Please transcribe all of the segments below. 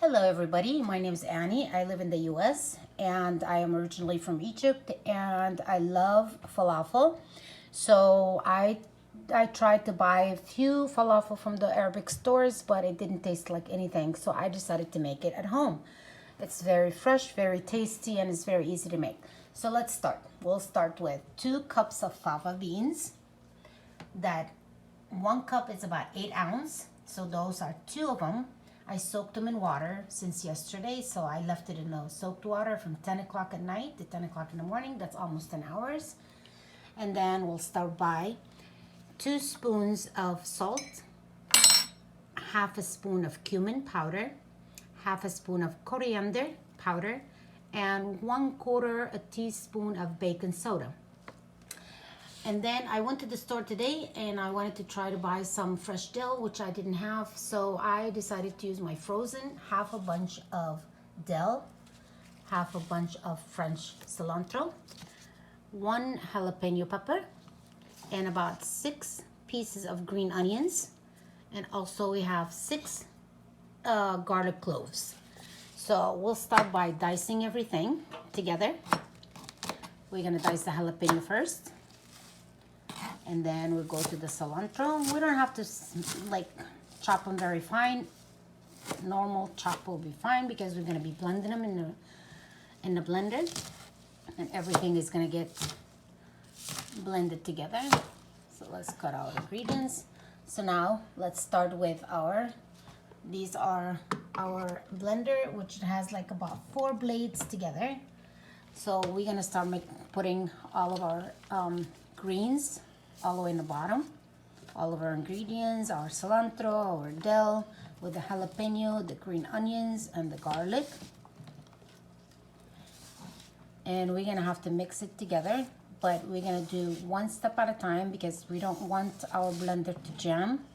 Hello everybody, my name is Annie. I live in the US and I am originally from Egypt and I love falafel. So I tried to buy a few falafel from the Arabic stores, but it didn't taste like anything. So I decided to make it at home. It's very fresh, very tasty, and it's very easy to make. So let's start. We'll start with 2 cups of fava beans. That 1 cup is about 8 ounces. So those are 2 of them. I soaked them in water since yesterday, so I left it in the soaked water from 10 o'clock at night to 10 o'clock in the morning. That's almost 10 hours. And then we'll start by 2 spoons of salt, half a spoon of cumin powder, half a spoon of coriander powder, and 1/4 a teaspoon of baking soda. And then I went to the store today and I wanted to try to buy some fresh dill, which I didn't have. So I decided to use my frozen, half a bunch of dill, half a bunch of French cilantro, 1 jalapeno pepper, and about 6 pieces of green onions. And also we have 6 garlic cloves. So we'll start by dicing everything together. We're gonna dice the jalapeno first. And then we'll go to the cilantro. We don't have to like chop them very fine. Normal chop will be fine because we're gonna be blending them in the blender, and everything is gonna get blended together. So let's cut our ingredients. So now let's start with these are our blender, which has like about 4 blades together. So we're gonna start putting all of our greens all the way in the bottom, all of our ingredients, our cilantro, our dill, with the jalapeno, the green onions, and the garlic. And we're gonna have to mix it together, but we're gonna do 1 step at a time because we don't want our blender to jam.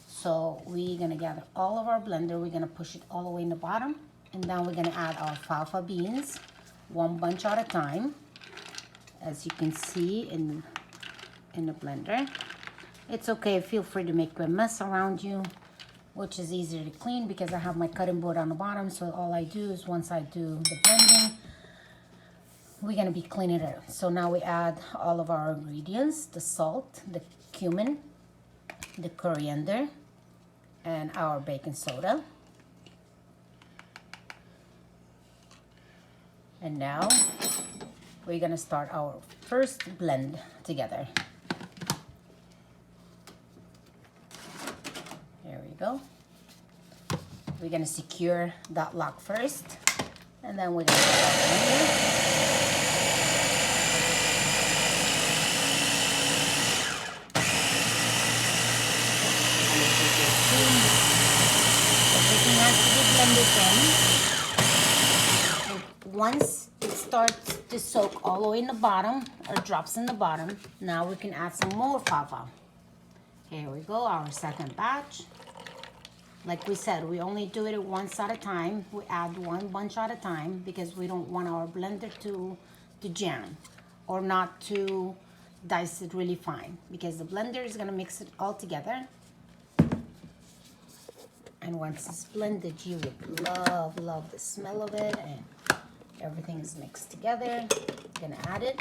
So we're gonna gather all of our blender, we're gonna push it all the way in the bottom, and then we're gonna add our fava beans, 1 bunch at a time, as you can see in the blender. It's okay, feel free to make a mess around you, which is easier to clean because I have my cutting board on the bottom. So all I do is once I do the blending, we're gonna be cleaning it out. So now we add all of our ingredients, the salt, the cumin, the coriander, and our baking soda. And now we're gonna start our first blend together. There we go. We're gonna secure that lock first, and then we're gonna put that in here. Everything has to be blended in. And once it starts to soak all the way in the bottom, or drops in the bottom, now we can add some more fava. Here we go, our second batch. Like we said, we only do it once at a time. We add 1 bunch at a time because we don't want our blender to jam or not to dice it really fine, because the blender is gonna mix it all together. And once it's blended, you would love the smell of it, and everything is mixed together. Gonna add it.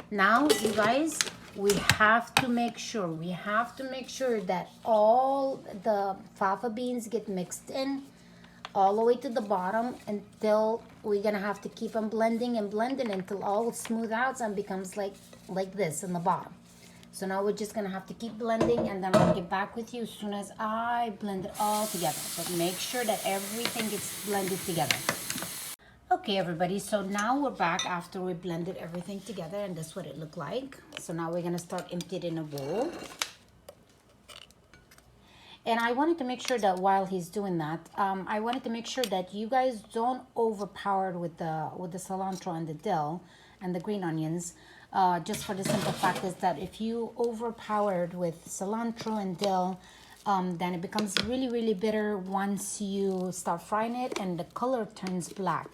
Now, you guys, we have to make sure that all the fava beans get mixed in all the way to the bottom, until we're gonna have to keep on blending and blending until all smooth out and becomes like this in the bottom. So now we're just gonna have to keep blending, and then I'll get back with you as soon as I blend it all together. But make sure that everything gets blended together. Okay, everybody, so now we're back after we blended everything together, and that's what it looked like. So now we're gonna start emptying it in a bowl. And I wanted to make sure that while he's doing that, I wanted to make sure that you guys don't overpower it with the cilantro and the dill and the green onions. Just for the simple fact is that if you overpowered with cilantro and dill, then it becomes really bitter once you start frying it and the color turns black.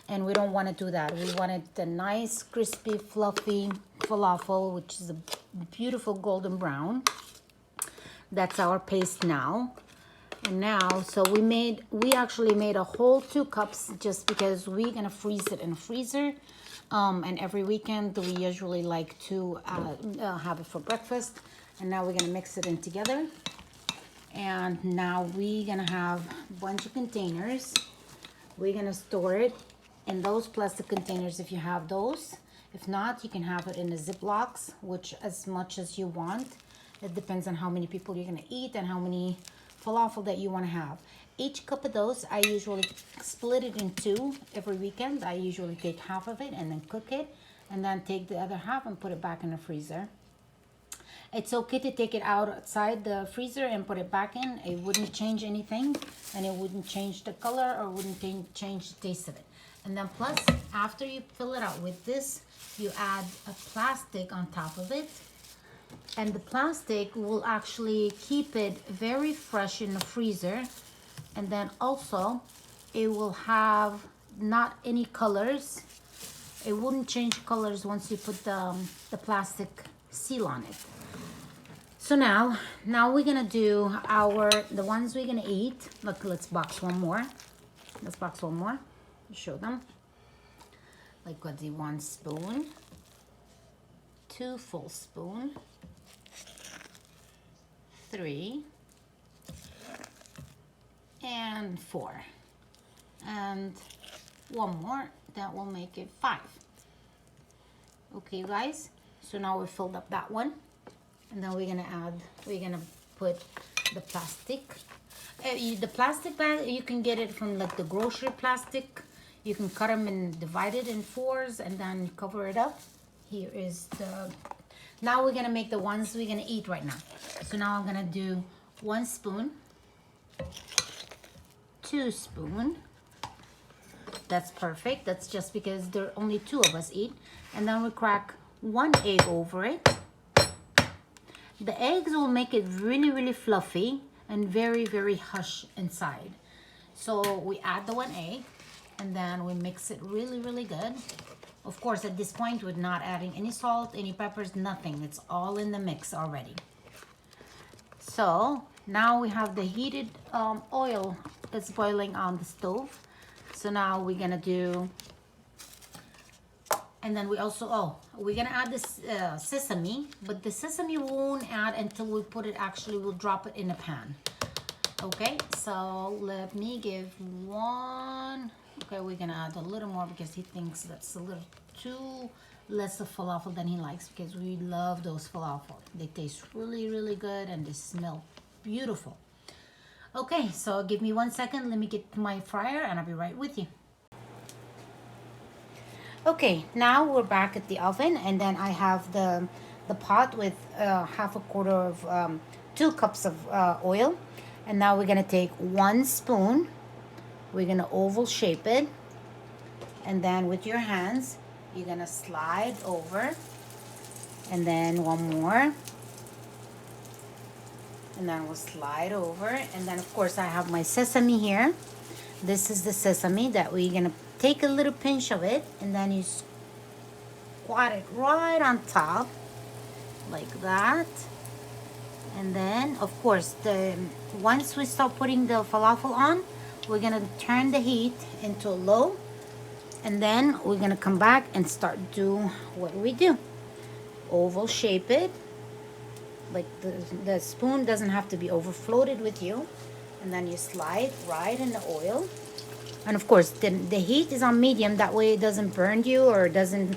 And we don't want to do that. We want it a nice, crispy, fluffy falafel, which is a beautiful golden brown. That's our paste now. And now, so we actually made a whole 2 cups just because we're gonna freeze it in the freezer. And every weekend we usually like to have it for breakfast. And now we're gonna mix it in together. And now we're gonna have a bunch of containers. We're gonna store it in those plastic containers if you have those. If not, you can have it in the Ziplocs, which as much as you want. It depends on how many people you're gonna eat and how many falafel that you want to have. Each cup of those, I usually split it in 2 every weekend. I usually take half of it and then cook it, and then take the other half and put it back in the freezer. It's okay to take it outside the freezer and put it back in. It wouldn't change anything, and it wouldn't change the color or wouldn't change the taste of it. And then plus, after you fill it out with this, you add a plastic on top of it. And the plastic will actually keep it very fresh in the freezer. And then also, it will have not any colors. It wouldn't change colors once you put the plastic seal on it. So now we're gonna do the ones we're gonna eat. Look, let's box one more. Let's box one more. Show them. Like what the 1 spoon, 2 full spoon, 3, and 4, and 1 more. That will make it 5. Okay, guys. So now we filled up that one, and then we're gonna put the plastic. The plastic bag, you can get it from like the grocery plastic. You can cut them and divide it in 4s and then cover it up. Here is the. Now we're gonna make the ones we're gonna eat right now. So now I'm gonna do 1 spoon, 2 spoon. That's perfect. That's just because there are only 2 of us eat. And then we crack 1 egg over it. The eggs will make it really fluffy and very hush inside. So we add the 1 egg, and then we mix it really good. Of course, at this point, we're not adding any salt, any peppers, nothing. It's all in the mix already. So now we have the heated oil that's boiling on the stove. So now we're gonna do, and then we also, we're gonna add this sesame, but the sesame we won't add until we put it, actually we'll drop it in a pan. Okay, so let me give 1. Okay, we're gonna add a little more because he thinks that's a little too less of falafel than he likes, because we love those falafel. They taste really good and they smell beautiful. Okay, so give me 1 second. Let me get my fryer and I'll be right with you. Okay, now we're back at the oven, and then I have the pot with 1/2 quarter of 2 cups of oil. And now we're gonna take 1 spoon. We're gonna oval shape it, and then with your hands you're gonna slide over, and then 1 more, and then we'll slide over. And then of course I have my sesame here. This is the sesame that we're gonna take a little pinch of it, and then you squat it right on top like that. And then of course once we start putting the falafel on, we're gonna turn the heat into low, and then we're gonna come back and start do what we do. Oval shape it, like the spoon doesn't have to be overfloated with you, and then you slide right in the oil. And of course the heat is on medium, that way it doesn't burn you or it doesn't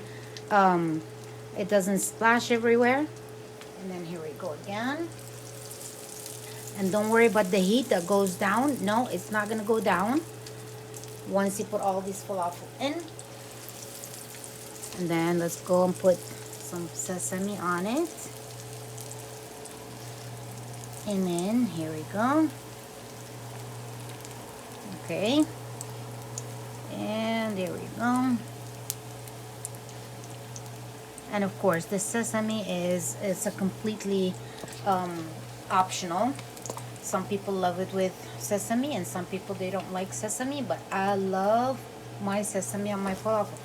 splash everywhere. And then here we go again. And don't worry about the heat that goes down. No, it's not gonna go down once you put all these falafel in. And then let's go and put some sesame on it. And then here we go. Okay. And there we go. And of course the sesame is a completely optional. Some people love it with sesame, and some people they don't like sesame, but I love my sesame on my falafel.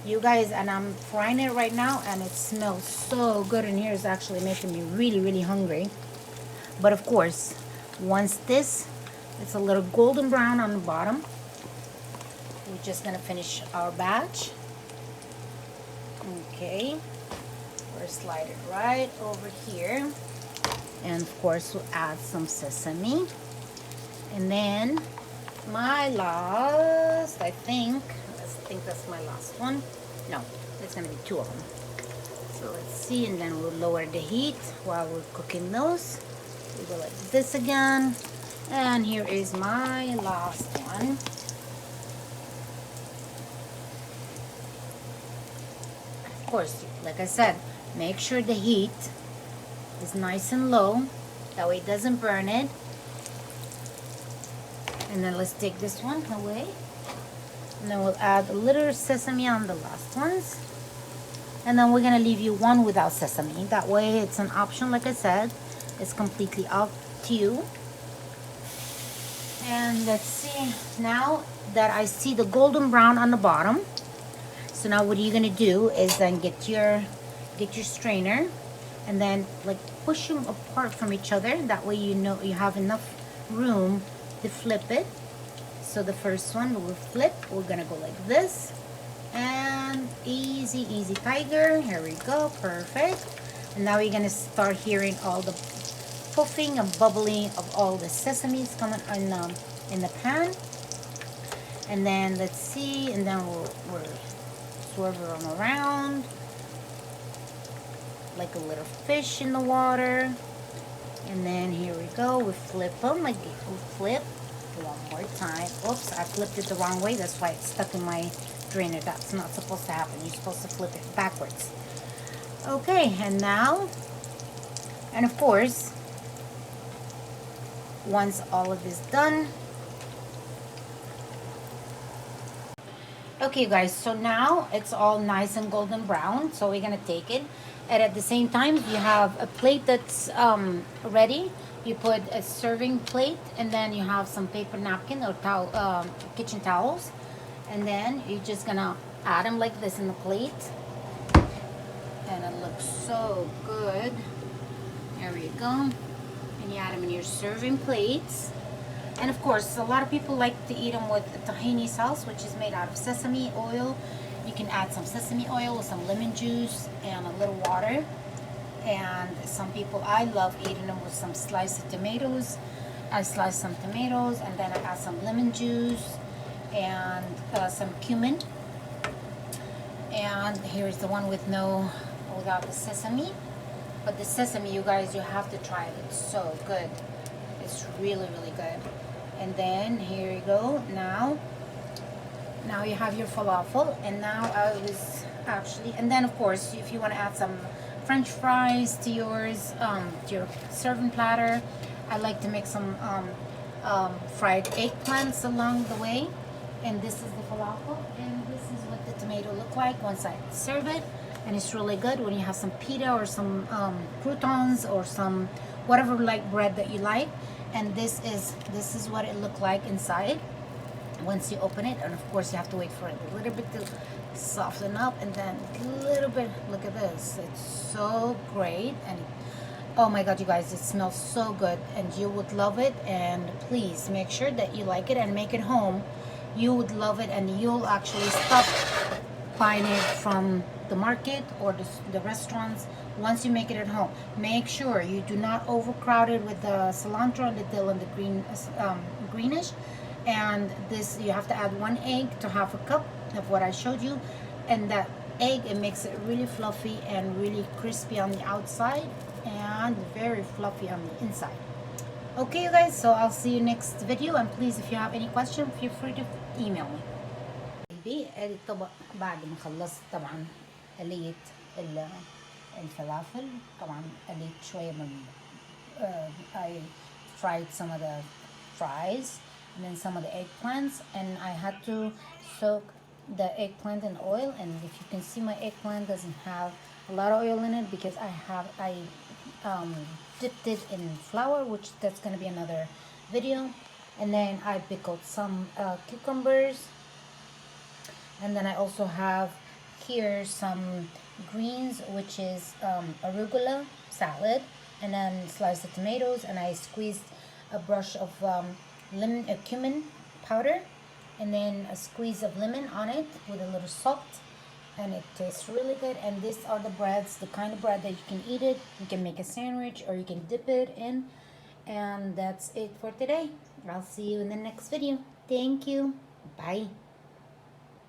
You guys, and I'm frying it right now, and it smells so good in here. It's actually making me really, really hungry. But of course, once this, it's a little golden brown on the bottom, we're just gonna finish our batch. Okay, we'll slide it right over here, and of course we'll add some sesame, and then my last, I think that's my last one. No, there's gonna be two of them. So let's see, and then we'll lower the heat while we're cooking those. We go like this again, and here is my last one. Of course, like I said, make sure the heat is nice and low, that way it doesn't burn it. And then let's take this one away, and then we'll add a little sesame on the last ones, and then we're gonna leave you one without sesame. That way it's an option. Like I said, it's completely up to you. And let's see, now that I see the golden brown on the bottom, so now what you're gonna do is then get your strainer, and then like push them apart from each other. That way you know you have enough room to flip it. So the first one will flip. We're gonna go like this, and easy tiger. Here we go, perfect. And now you're gonna start hearing all the puffing and bubbling of all the sesames coming in the pan. And then let's see, and then we'll swerve them around like a little fish in the water. And then here we go, we flip them again. We flip one more time. Oops, I flipped it the wrong way. That's why it's stuck in my drainer. That's not supposed to happen. You're supposed to flip it backwards. Okay, and now, and of course, once all of this done, okay guys, so now it's all nice and golden brown, so we're gonna take it, and at the same time you have a plate that's ready. You put a serving plate, and then you have some paper napkin or towel, kitchen towels, and then you're just gonna add them like this in the plate, and it looks so good. There we go. And you add them in your serving plates. And of course, a lot of people like to eat them with tahini sauce, which is made out of sesame oil. You can add some sesame oil with some lemon juice and a little water. And some people, I love eating them with some sliced tomatoes. I slice some tomatoes, and then I add some lemon juice and some cumin. And here's the one without the sesame. But the sesame, you guys, you have to try it. It's so good. It's really, really good. And then here you go. Now you have your falafel. And now I was actually, and then of course, if you want to add some French fries to yours, to your serving platter, I like to make some fried eggplants along the way. And this is the falafel, and this is what the tomato look like once I serve it. And it's really good when you have some pita or some croutons or some whatever like bread that you like. And this is what it looked like inside once you open it. And of course you have to wait for it a little bit to soften up, and then a little bit. Look at this, it's so great. And oh my god, you guys, it smells so good, and you would love it. And please make sure that you like it and make it home. You would love it, and you'll actually stop buying it from the market or the restaurants once you make it at home. Make sure you do not overcrowd it with the cilantro and the dill and the greenish. And this, you have to add 1 egg to half a cup of what I showed you. And that egg, it makes it really fluffy and really crispy on the outside and very fluffy on the inside. Okay you guys, so I'll see you next video. And please, if you have any question, feel free to email me. ادي الطبق بعد ما خلصت طبعا قليت الفلافل. طبعا قليت شوية من I fried some of the fries and then some of the eggplants, and I had to soak the eggplant in oil. And if you can see, my eggplant doesn't have a lot of oil in it because I dipped it in flour, which that's gonna be another video. And then I pickled some cucumbers, and then I also have here some greens, which is arugula salad, and then sliced the tomatoes, and I squeezed a brush of cumin powder, and then a squeeze of lemon on it with a little salt, and it tastes really good. And these are the breads, the kind of bread that you can eat it, you can make a sandwich, or you can dip it in. And that's it for today. I'll see you in the next video. Thank you. Bye.